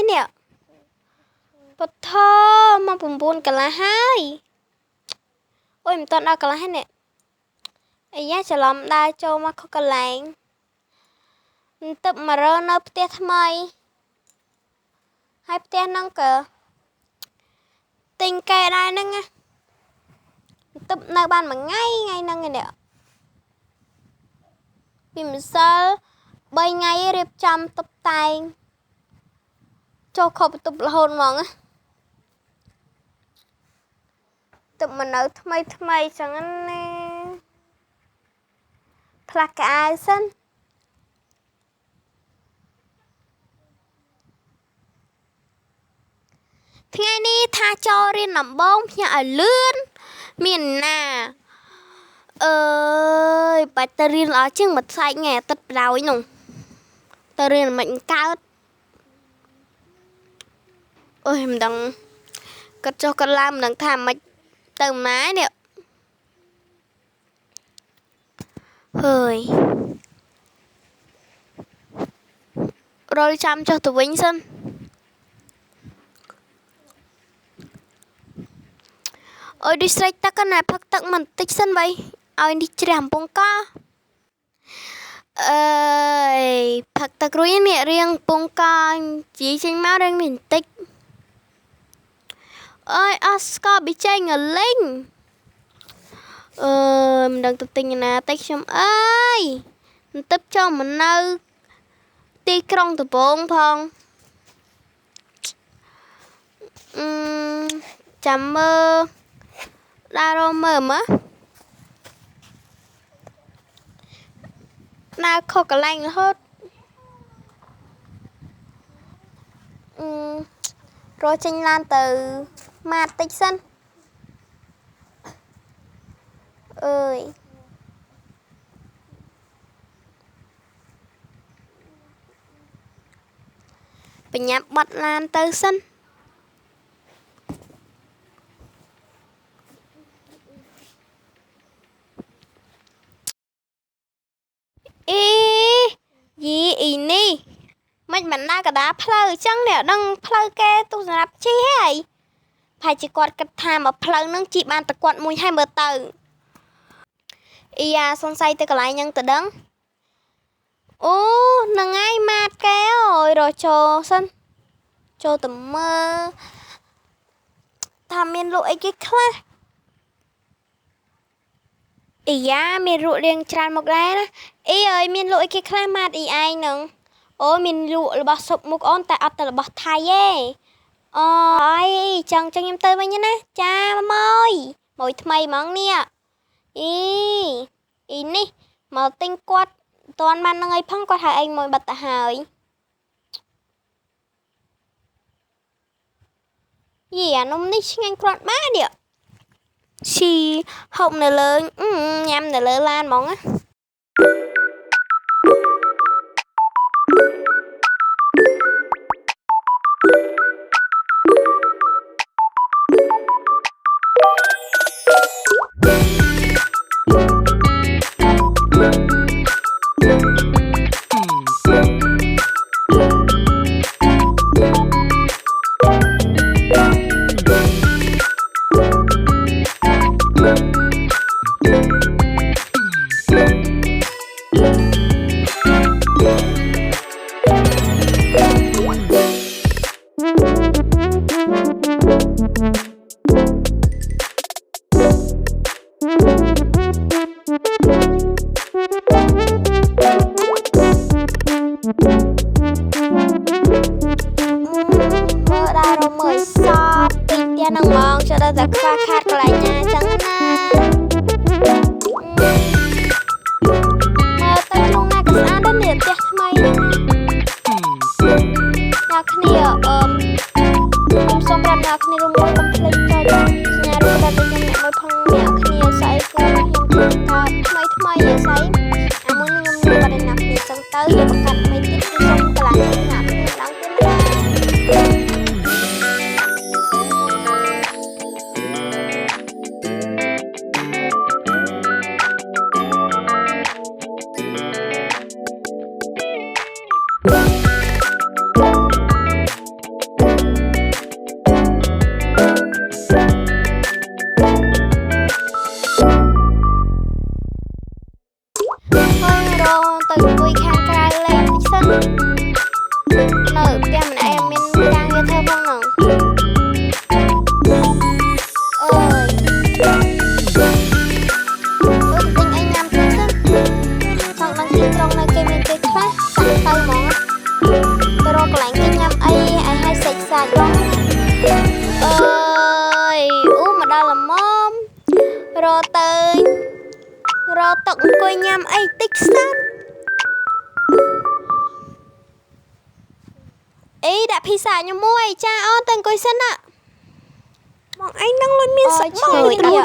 nè bật thơ mà bùm buồn cả là hai ôi mình toàn đau cả là hai nè ấy giá chả lòng đai cho mà có cả lạnh tập mà rơ nơ bê thơ mây hai bê nâng cờ tình kè đai nâng á tập nơ bàn mà ngay nâng nè vì mình sợ bây ngay riêng chăm tập tay cho không tập là hồn mong á tập mà nấu thơ mây chẳng ăn nè phá cả ai sân thì ngay đi tha cho riêng nằm bông nhà ở lươn miền nà ơi bà ta riêng ở chứ mà sai nghe tất đau ấy nùng ta riêng mạnh cao ôi em đang cất cho con lam đang thảm mạch tờ mái nè hơi rồi chăm cho tụi Vinh sân ôi đi sạch ta cái này phát tặng mình tích sân vậy ôi đi chèm bông ca ơi phát tặng rồi nè riêng bông ca chỉ trên máu đang mình tích ơi Oscar bị chơi ngờ linh mình đang tập tình nè tích xong ơi mình tập cho mình nơi ti krong từ bông phong chăm mơ ra đâu mơ mà na khô cả lạnh hết rồi tranh lan từ mát tích sân ơi bình nhạc bật lan từ sân gì ý nè mình bắn ra cả đá phơi chẳng nè đang phơi ke tôi nạp chi hay phải chỉ quạt cái tham mà phơi nâng chị bàn tập quạt mùi hai bờ từ ý à son say tới cái lại nhân từ đấng ô nâng ai mát ke rồi cho sân cho tầm mơ tham miên lội cái khla ý à miên lội liền tràn một lá đó ý ơi miên lội cái khla mát ý ai nâng ôi mình lụa là bọc sụp một con tại ớt là bọc thay ấy ôi chẳng em tơi mấy nhá nè cha môi môi mày mong nè ý nè mà tinh quát toàn ban ngay phong quát hai anh môi bật tạ hời gì à nông nít anh quát má đi ạ xì hồng này lớn nhằm này lớn lan mong á ផ្ទះម្នាក់ឯងមានការងារធ្វើផងហ្នឹងអើយទិញអីញ៉ាំទៅចង់ដឹងទីក្រុងនៅគេមានទេខ្លះសាក់ទៅហ្មងទៅរកកន្លែងគេញ៉ាំអីឲ្យឲ្យសេចសាច់ផងអើយអូមកដល់ល្មមរកទៅរកតុកអង្គុយញ៉ាំអីតិចស្ដាប់អីដាក់ភីសាខ្ញុំមួយចាអូនទៅអង្គុយសិនណាបងឯងនឹងលុយមានសក់បង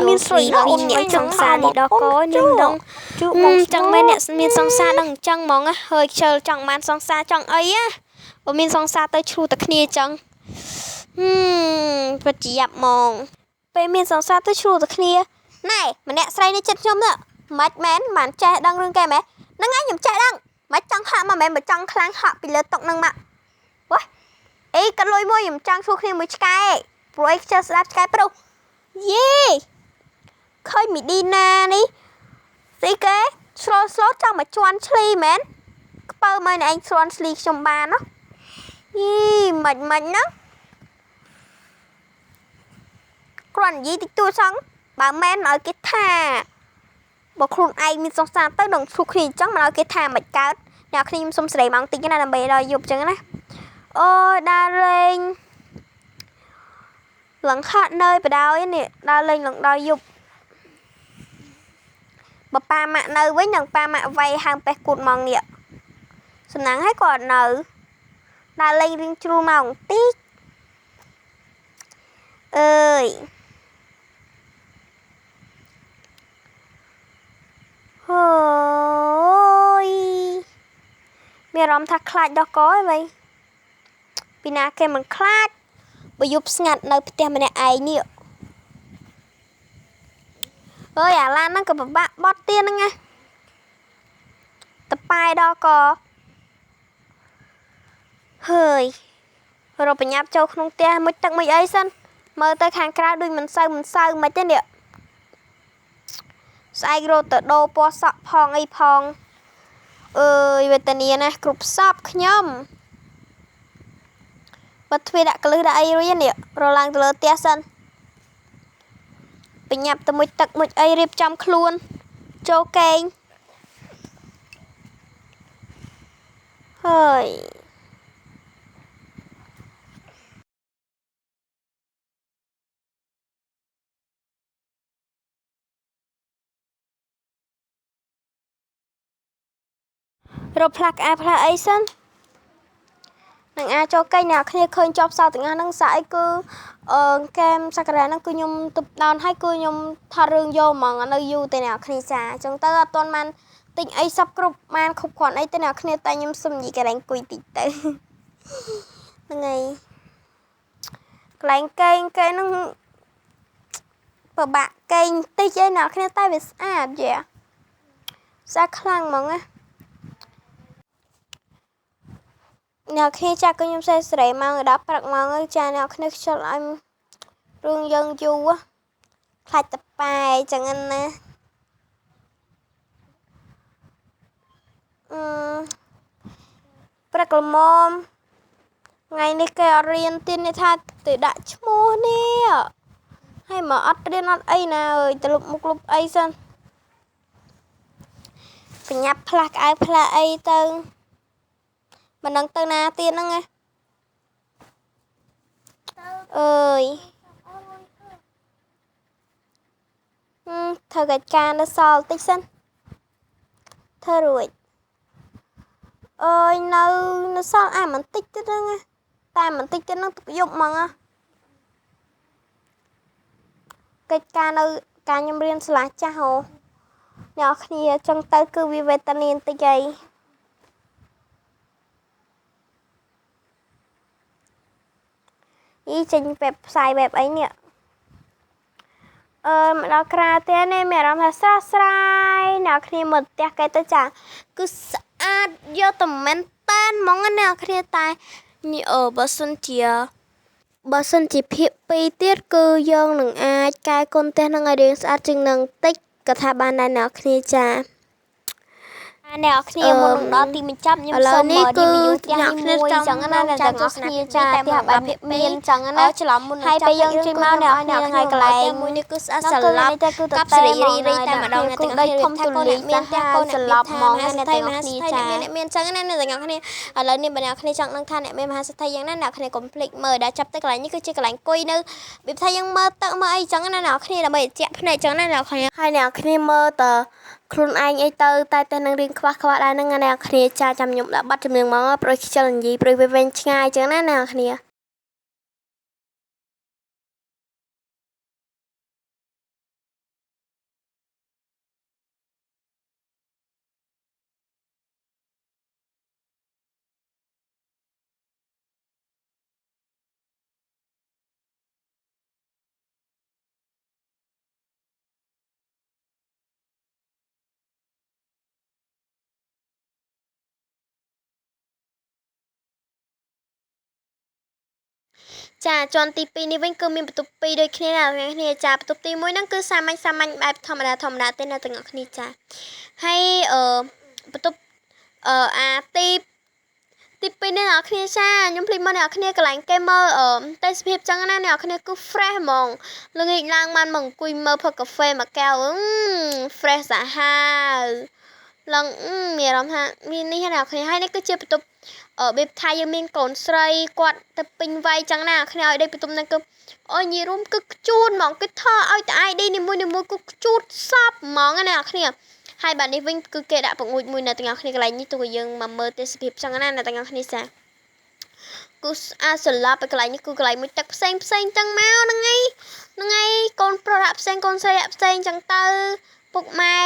មានស្រីដល់អូនអ្នកសង្សារនេះដល់កោនឹងដឹងជួបបងចង់មែនអ្នកមានសង្សារដឹងអញ្ចឹងហ្មងហើយខ្ជិលចង់បានសង្សារចង់អីណាបើមានសង្សារទៅឆ្លូតែគ្នាអញ្ចឹងពិតជាយ៉ាប់ហ្មងពេលមានសង្សារទៅឆ្លូតែគ្នាណែម្នាក់ស្រីនេះចិត្តខ្ញុំទៅមិនមែនបានចេះដឹងរឿងគេមែនហ្នឹងឯងខ្ញុំចេះដឹងមិនចង់ហាក់មកមែនបើចង់ខ្លាំងហាក់ពីលើតុកហ្នឹងមកវ៉ាអីកាត់លុយមួយខ្ញុំចង់ឆ្លូគ្នាមួយឆ្កែព្រោះអីខ្ជិលស្ដាប់ឆ្កែប្រុសយេឃើញមីឌីណានេះស្អីគេស្លោចង់មកជន់ឈ្លីមែនខ្ពើមើលឯងជន់ឈ្លីខ្ញុំបានណាយីមិនហ្នឹងគ្រាន់និយាយតិចតួចសោះបើមែនឲ្យគេថាបើខ្លួនឯងមានសង្សារទៅនឹងឈ្លុះគ្នាអញ្ចឹងមិនឲ្យគេថាមិនកើតអ្នកគ្នាខ្ញុំសុំសេរីម៉ោងតិចណាដើម្បីដល់យប់អញ្ចឹងណាអូយដើរលេងលងខាត់នៅបដ ாய் នេះដើរលេងលងដល់យប់បើប៉ាម៉ាក់នៅវិញនឹងប៉ាម៉ាក់វាយហាងប៉េះគូតម៉ងនេះសំណាងឲ្យគាត់នៅដើរលេងរៀងជ្រុលម៉ោងតិចអើយអូយមានអារម្មណ៍ថាខ្លាចដល់កហើយវិញពីណាគេមិនខ្លាចបើយប់ស្ងាត់នៅផ្ទះម្នាក់ឯងនេះអើយអាឡានហ្នឹងក៏ពិបាកបត់ទៀនហ្នឹងណាតប៉ែដល់កហើយរកបញ្ញាប់ចូលក្នុងផ្ទះមុជទឹកមុជអីសិនមើលទៅខាងក្រៅដូចមិនសូវមិនទេនេះស្អែករត់ទៅដូរពណ៌សក់ផងអីផងអើយវេទនាណាស់គ្រប់សពខ្ញុំបើទ្វារដាក់កលឹះដាក់អីរួចនេះរឡើងទៅលើផ្ទះសិនបញ្ញាប់ទៅមុជទឹកមុជអីរៀបចំខ្លួនចូលកេងហើយរកផ្លាក់ផ្លាអីសិននឹងអាចចូលកេញអ្នកគ្នាឃើញជាប់សោទាំងអស់ហ្នឹងសាក់អីគឺកែមសក្ការៈហ្នឹងគឺខ្ញុំទប់ដោនឲ្យគឺខ្ញុំថតរឿងយកហ្មងនៅយូរតែអ្នកគ្នាចាអញ្ចឹងទៅអត់ទាន់បានទិញអីសពគ្រប់បានគ្រប់គ្រាន់អីទៅអ្នកគ្នាតែខ្ញុំសុំនិយាយកន្លែងអង្គុយតិចទៅហ្នឹងហើយកន្លែងកេងហ្នឹងពិបាកកេងតិចឯអ្នកគ្នាតែវាស្អាតយេស្អាតខ្លាំងហ្មងណាអ្នកគ្នាចាក់ខ្ញុំសេរីម៉ោង10ព្រឹកម៉ោងចាអ្នកគ្នាខ្ជិលឲ្យរឿងយើងយូរខ្លាចតប៉ែចឹងណាព្រឹកល្មមថ្ងៃនេះគេអត់រៀនទៀននេះថាទៅដាក់ឈ្មោះនេះហើយមកអត់រៀនអត់អីណាអើយទៅលុបមុខលុបអីសិនបញ្ញាប់ផ្លាស់ក្អៅផ្លាស់អីទៅមិនដឹងទៅណាទៀតហ្នឹងណាអើយធ្វើកិច្ចការនៅសល់តិចសិនធ្វើរួចអើយនៅសល់បន្តិចទៀតហ្នឹងណាតែបន្តិចទៀតហ្នឹងទុកយប់ហ្មងណាកិច្ចការនៅការខ្ញុំរៀនស្លាស់ចាស់ហ៎អ្នកគ្នាចឹងទៅគឺវាវេទនាបន្តិចអីចេញបែបផ្សាយបែបអីនេះមកដល់ក្រៅផ្ទះនេះមានអារម្មណ៍ថាស្រស់ស្រាយអ្នកគ្នាមើលផ្ទះគេទៅចាគឺស្អាតយកតែមែនតែនហ្មងអ្នកគ្នាតែបើសិនជាភាគ2ទៀតគឺយើងនឹងអាចកែគុណផ្ទះនឹងឲ្យរាងស្អាតជាងនឹងតិចក៏ថាបានដែរអ្នកគ្នាចា អ្នកគ្នាមុននឹងដល់ទីបញ្ចប់ខ្ញុំសូមreviewផ្ទះនេះមួយចឹងណាអ្នកទាំងអស់គ្នាចាផ្ទះបែបមានចឹងណាច្រឡំមុនហើយពេលយើងជិះមកអ្នកគ្នាហើយកន្លែងមួយនេះគឺស្អាតស្រឡប់កាប់សេរីរីតែម្ដងអ្នកទាំងអស់គ្នាធំទូលាយមានផ្ទះកូនស្រឡប់ហ្មងណាអ្នកទាំងអស់គ្នាចាអ្នកមានចឹងណាអ្នកទាំងអស់គ្នាឥឡូវនេះបើអ្នកគ្នាចង់ដឹងថាអ្នកមានមហាសេដ្ឋីយ៉ាងណាអ្នកគ្នាកុំភ្លេចមើលដែលចាប់ទៅកន្លែងនេះគឺជាកន្លែងអង្គុយនៅវាថាយើងមើលទឹកមើលអីចឹងណាអ្នកគ្នាដើម្បីជែកភ្នែកចឹងណាអ្នកគ្នាហើយអ្នកគ្នាមើលតខ្លួនឯងអីទៅតែនឹងរៀងខ្វះដែរហ្នឹងអ្នកគ្នាចាចាំខ្ញុំដាក់បាត់ចម្រៀងមកប្រួយខ្ជិលនិយាយប្រួយវែងឆ្ងាយចឹងណាអ្នកគ្នាចាជាន់ទី2នេះវិញគឺមានបន្ទប់2ដូចគ្នាណាអ្នកគ្នាចាបន្ទប់ទី1ហ្នឹងគឺសាមញ្ញបែបធម្មតាទេណាទាំងអស់គ្នាចាហើយបន្ទប់អាទី2នេះអ្នកគ្នាចាខ្ញុំភ្លេចមកអ្នកគ្នាកន្លែងគេមើលទេសភាពចឹងណាអ្នកគ្នាគឺ fresh ហ្មងល្ងាចឡើងបានមកអង្គុយមើលផឹកកាហ្វេមួយកែវfresh សាហាវឡើងមានអារម្មណ៍ថាមាននេះណាអ្នកគ្នាហើយនេះគឺជាបន្ទប់បេបថាយើងមានកូនស្រីគាត់ទៅពេញវ័យចឹងណាគ្នាឲ្យដេកបន្ទប់ហ្នឹងគឺអូយញីរួមគឺខ្ជូតហ្មងគេថតឲ្យតែ ID នីមួយគឺខ្ជូតសពហ្មងណាអ្នកគ្នាហើយបាទនេះវិញគឺគេដាក់ពងួចមួយនៅទាំងអស់គ្នាកន្លែងនេះទោះយើងមកមើលទេសភាពចឹងណាអ្នកទាំងអស់គ្នាចាគឺស្អាតស្រឡប់ទៅកន្លែងនេះគឺកន្លែងមួយទឹកផ្សេងចឹងមកហ្នឹងហើយកូនប្រុសដាក់ផ្សេងកូនស្រីដាក់ផ្សេងចឹងទៅពុកម៉ែ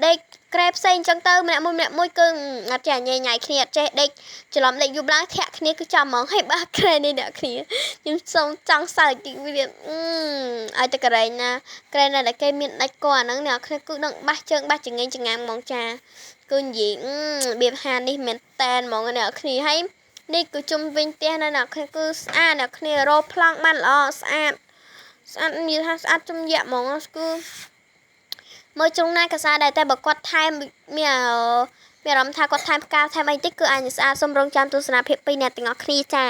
ដេកក្រែផ្សេងចឹងទៅម្នាក់មួយគឺអត់ចេះញ៉ៃគ្នាអត់ចេះដេកច្រឡំលេខយប់ឡើងធាក់គ្នាគឺចាំហ្មងហើយបាទក្រែនេះអ្នកគ្នាខ្ញុំសូមចង់សើចតិចវាឲ្យតែក្រែណាក្រែណាដែលគេមានដាច់កអាហ្នឹងអ្នកគ្នាគឺនឹងបាសជើងបាសចង្អេងចង្ងាំហ្មងចាគឺនិយាយរបៀបហាននេះមែនតែនហ្មងអ្នកគ្នាហើយនេះគឺជុំវិញផ្ទះនៅអ្នកគ្នាគឺស្អាតអ្នកគ្នារោប្លង់បានល្អស្អាតមានថាស្អាតជំញាក់ហ្មងគឺមើលជ្រុងណាក៏ស្អាតដែរតែបើគាត់ថែមមានអារម្មណ៍ថាគាត់ថែមផ្កាថែមអីតិចគឺអាចស្អាតសូមរងចាំទស្សនាភាព2អ្នកទាំងអស់គ្នាចា